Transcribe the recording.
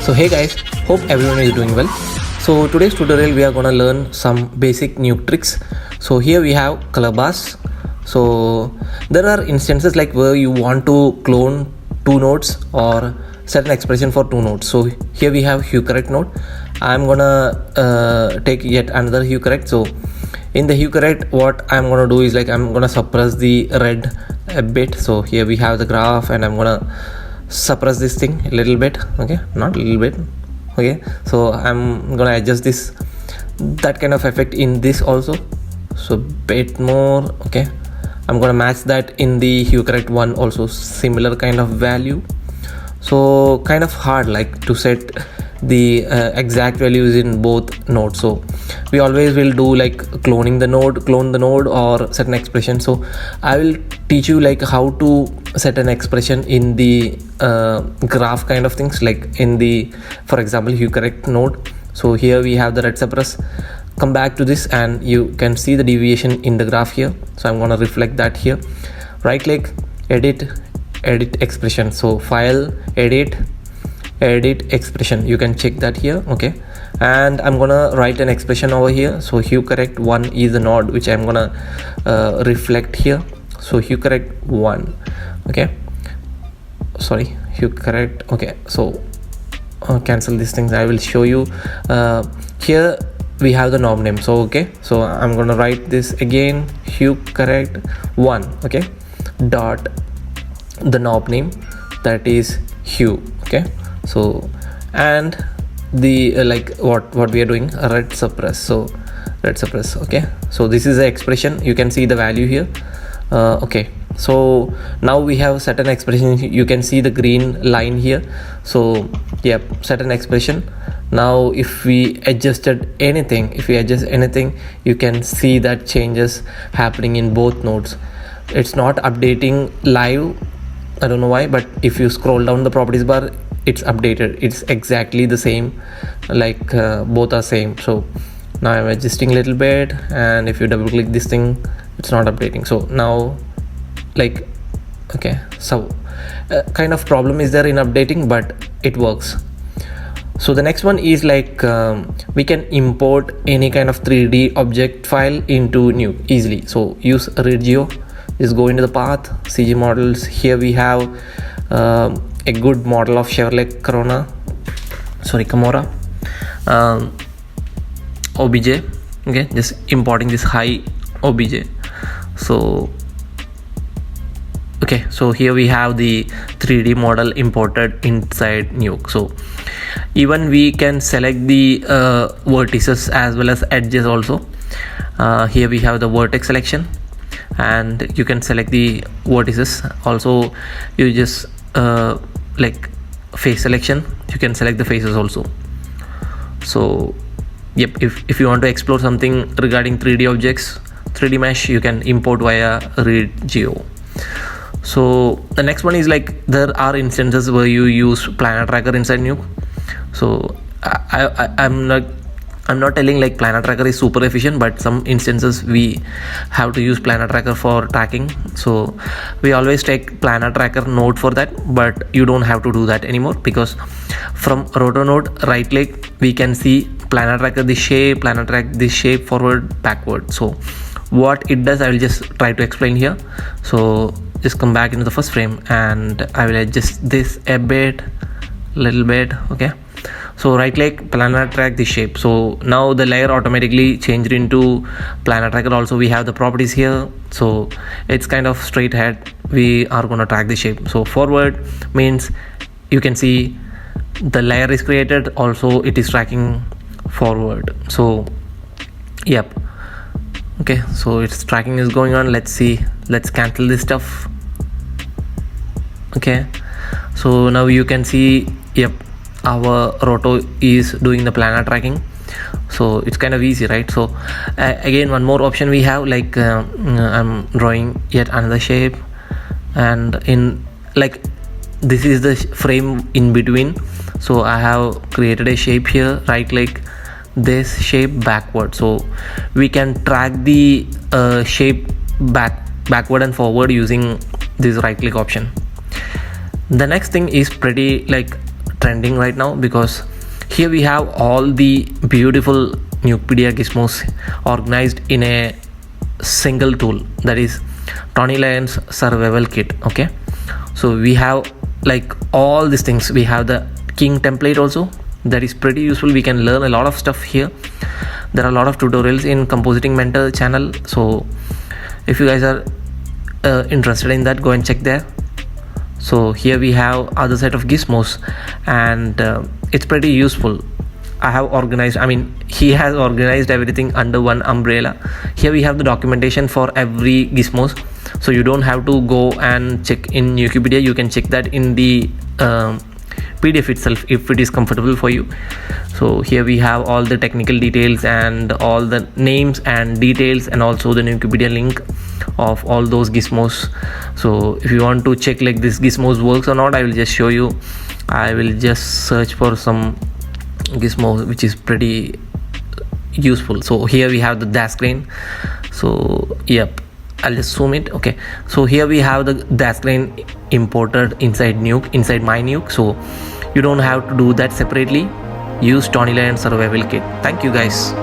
So hey guys, hope everyone is doing well. So today's tutorial we are gonna learn some basic nuke tricks. So here we have color bars. So there are instances like where you want to clone two nodes or set an expression for two nodes. So here we have hue correct node. I'm gonna take yet another hue correct. So in the hue correct, what I'm gonna do is like I'm gonna suppress the red a bit. So here we have the graph and I'm gonna suppress this thing a little bit. Okay, not a little bit. Okay, so I'm gonna adjust this, that kind of effect in this also, so bit more. Okay, I'm gonna match that in the hue correct one also, similar kind of value. So kind of hard like to set the exact values in both nodes. So we always will do like clone the node or set an expression. So I will teach you like how to set an expression in the graph kind of things, like in the, for example, hue correct node. So here we have the red suppress. Come back to this and you can see the deviation in the graph here. So I'm going to reflect that here. Right click, edit expression. So file, edit expression, you can check that here. Okay, and I'm gonna write an expression over here. So hue correct 1 is the node which I'm gonna reflect here. So hue correct 1. Okay, sorry, hue correct. Okay, so cancel these things. I will show you. Here we have the knob name. So okay, so I'm gonna write this again, hue correct 1. Okay, dot the knob name, that is hue. Okay, so and the like what we are doing, red suppress. So red suppress. Okay, so this is the expression, you can see the value here. Okay, so now we have set an expression. You can see the green line here. So yep, set an expression. Now if we adjust anything, you can see that changes happening in both nodes. It's not updating live, I don't know why, but if you scroll down the properties bar, it's updated. It's exactly the same, like both are same. So now I'm adjusting a little bit, and if you double click this thing, it's not updating. So now like, okay, so kind of problem is there in updating, but it works. So the next one is like we can import any kind of 3D object file into Nuke easily. So use Reggio. Just go into the path, CG models. Here we have a good model of Chevrolet Camaro, OBJ. Okay, just importing this high OBJ. So okay, so here we have the 3D model imported inside Nuke. So even we can select the vertices as well as edges also. Here we have the vertex selection, and you can select the vertices also. You just like face selection, you can select the faces also. So yep, if you want to explore something regarding 3D objects, 3D mesh, you can import via Reggio. So the next one is like there are instances where you use Planar Tracker inside Nuke. So I'm not telling like Planar Tracker is super efficient, but some instances we have to use Planar Tracker for tracking. So we always take Planar Tracker node for that, but you don't have to do that anymore, because from roto node, right click, we can see Planar Tracker this shape, Planar Track this shape, forward, backward. So what it does, I will just try to explain here. So just come back into the first frame and I will adjust this a little bit. Okay, so right click, Planar Track this shape. So now the layer automatically changed into Planar Tracker. Also we have the properties here, so it's kind of straight ahead. We are going to track the shape. So forward means you can see the layer is created, also it is tracking forward. So yep, okay, so its tracking is going on. Let's see, let's cancel this stuff. Okay, so now you can see, yep, our roto is doing the planar tracking. So it's kind of easy, right? So again, one more option we have, like I'm drawing yet another shape, and in like this is the frame in between. So I have created a shape here, right click, this shape backward. So we can track the shape backward and forward using this right click option. The next thing is pretty like trending right now, because here we have all the beautiful Nukepedia gizmos organized in a single tool, that is Tony Lion's survival kit. Okay, so we have like all these things. We have the king template also, that is pretty useful. We can learn a lot of stuff here. There are a lot of tutorials in Compositing Mentor channel, so if you guys are interested in that, go and check there. So here we have other set of gizmos, and it's pretty useful. I have organized, he has organized everything under one umbrella. Here we have the documentation for every gizmos, so you don't have to go and check in Nukepedia. You can check that in the PDF itself if it is comfortable for you. So here we have all the technical details and all the names and details, and also the Nukepedia link of all those gizmos. So if you want to check like this gizmos works or not, I will just show you. I will just search for some gizmo which is pretty useful. So here we have the dash screen. So yep, I'll just zoom it. Okay, so here we have the dash screen imported inside my Nuke, so you don't have to do that separately. Use Tony Lion survival kit. Thank you guys.